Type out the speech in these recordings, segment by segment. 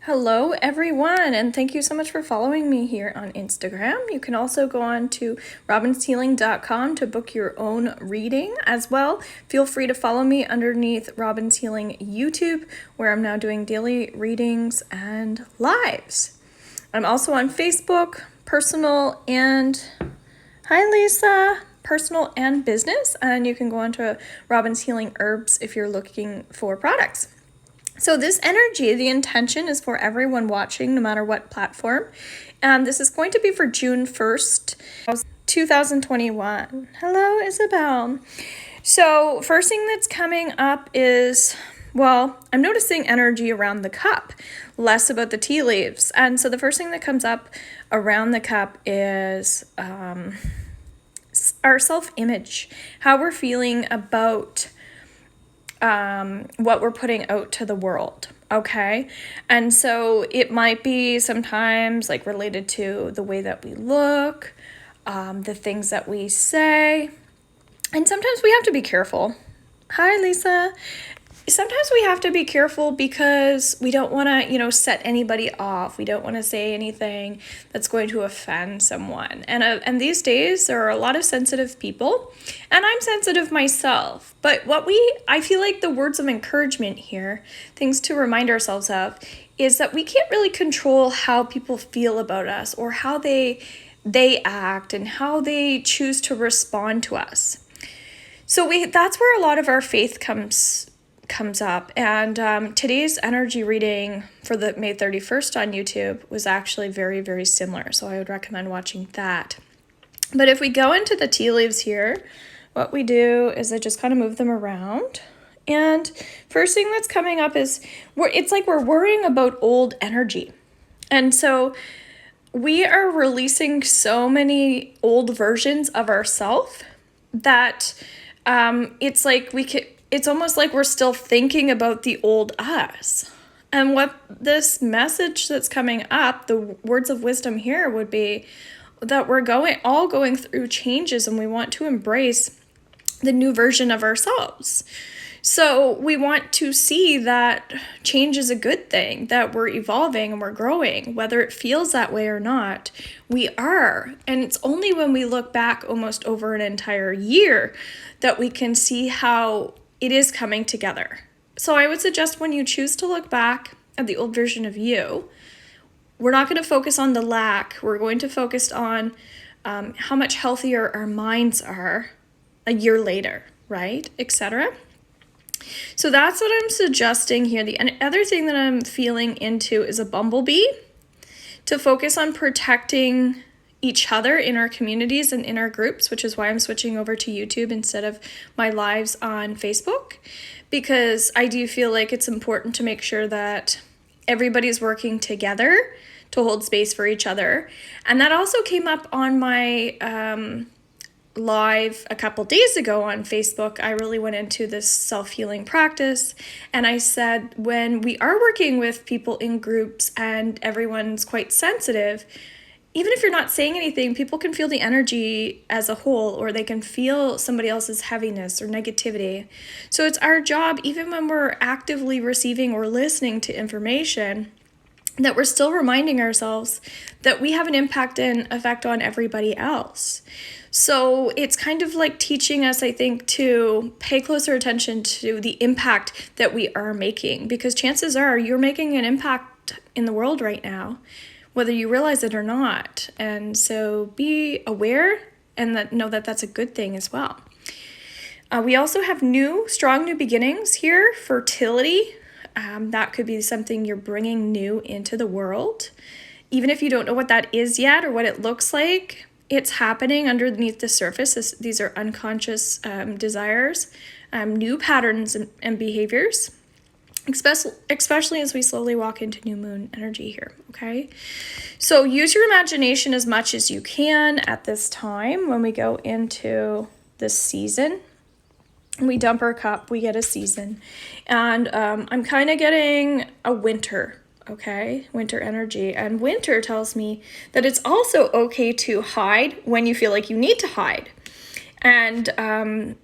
Hello everyone, and thank you so much for following me here on Instagram. You can also go on to robinshealing.com to book your own reading as well. Feel free to follow me underneath Robins Healing YouTube, where I'm now doing daily readings and lives. I'm also on Facebook, personal and hi Lisa, personal and business, and you can go on to Robins Healing Herbs if you're looking for products. So this energy, the intention is for everyone watching, no matter what platform. And this is going to be for June 1st, 2021. Hello, Isabel. So first thing that's coming up is, well, I'm noticing energy around the cup, less about the tea leaves. And so the first thing that comes up around the cup is our self-image, how we're feeling about what we're putting out to the world, okay? And so it might be sometimes like related to the way that we look, the things that we say, and sometimes we have to be careful. Hi, Lisa. Sometimes we have to be careful because we don't want to, set anybody off. We don't want to say anything that's going to offend someone. And these days there are a lot of sensitive people, and I'm sensitive myself. But I feel like the words of encouragement here, things to remind ourselves of, is that we can't really control how people feel about us or how they act and how they choose to respond to us. So that's where a lot of our faith comes up, and today's energy reading for the May 31st on YouTube was actually very, very similar, so I would recommend watching that. But if we go into the tea leaves here, what we do is I just kind of move them around, and first thing that's coming up is it's like we're worrying about old energy, and so we are releasing so many old versions of ourselves that it's almost like we're still thinking about the old us. And what this message that's coming up, the words of wisdom here, would be that we're all going through changes, and we want to embrace the new version of ourselves. So we want to see that change is a good thing, that we're evolving and we're growing, whether it feels that way or not, we are. And it's only when we look back almost over an entire year that we can see how it is coming together. So I would suggest when you choose to look back at the old version of you, we're not going to focus on the lack. We're going to focus on how much healthier our minds are a year later, right? Etc. So that's what I'm suggesting here. The other thing that I'm feeling into is a bumblebee, to focus on protecting each other in our communities and in our groups, which is why I'm switching over to YouTube instead of my lives on Facebook, because I do feel like it's important to make sure that everybody's working together to hold space for each other. And that also came up on my live a couple days ago on Facebook. I really went into this self-healing practice, and I said when we are working with people in groups and everyone's quite sensitive, even if you're not saying anything, people can feel the energy as a whole, or they can feel somebody else's heaviness or negativity. So it's our job, even when we're actively receiving or listening to information, that we're still reminding ourselves that we have an impact and effect on everybody else. So it's kind of like teaching us, I think, to pay closer attention to the impact that we are making, because chances are you're making an impact in the world right now, whether you realize it or not. And so be aware and know that that's a good thing as well. We also have strong new beginnings here, fertility. That could be something you're bringing new into the world. Even if you don't know what that is yet or what it looks like, it's happening underneath the surface. These are unconscious desires, new patterns and behaviors, especially as we slowly walk into new moon energy here, okay? So use your imagination as much as you can at this time when we go into this season. We dump our cup, we get a season. And I'm kind of getting a winter, okay? Winter energy. And winter tells me that it's also okay to hide when you feel like you need to hide. And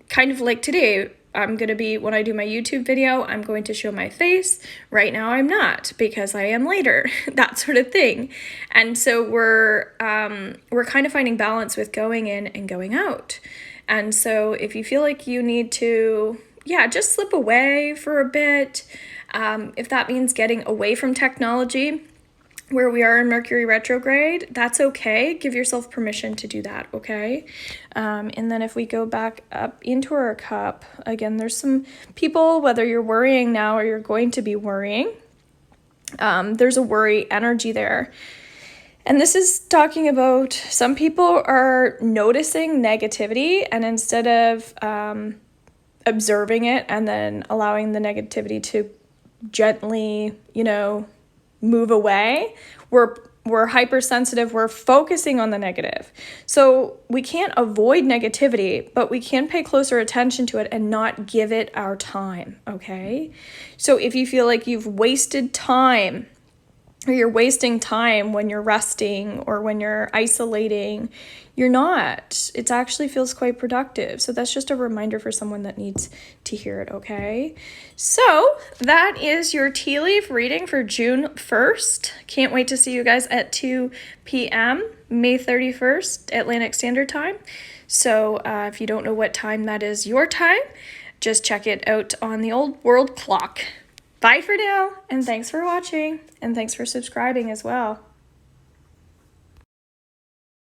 kind of like today, I'm going to be, when I do my YouTube video, I'm going to show my face. Right now I'm not, because I am later, that sort of thing. And so we're kind of finding balance with going in and going out. And so if you feel like you need to, just slip away for a bit, if that means getting away from technology, where we are in Mercury retrograde, that's okay. Give yourself permission to do that, okay? And then if we go back up into our cup, again, there's some people, whether you're worrying now or you're going to be worrying, there's a worry energy there. And this is talking about some people are noticing negativity, and instead of observing it and then allowing the negativity to gently, move away, we're hypersensitive, we're focusing on the negative. So we can't avoid negativity, but we can pay closer attention to it and not give it our time, okay? So if you feel like you've wasted time, or you're wasting time when you're resting or when you're isolating, you're not. It actually feels quite productive. So that's just a reminder for someone that needs to hear it, okay? So that is your tea leaf reading for June 1st. Can't wait to see you guys at 2 p.m., May 31st, Atlantic Standard Time. So if you don't know what time that is your time, just check it out on the old world clock. Bye for now, and thanks for watching, and thanks for subscribing as well.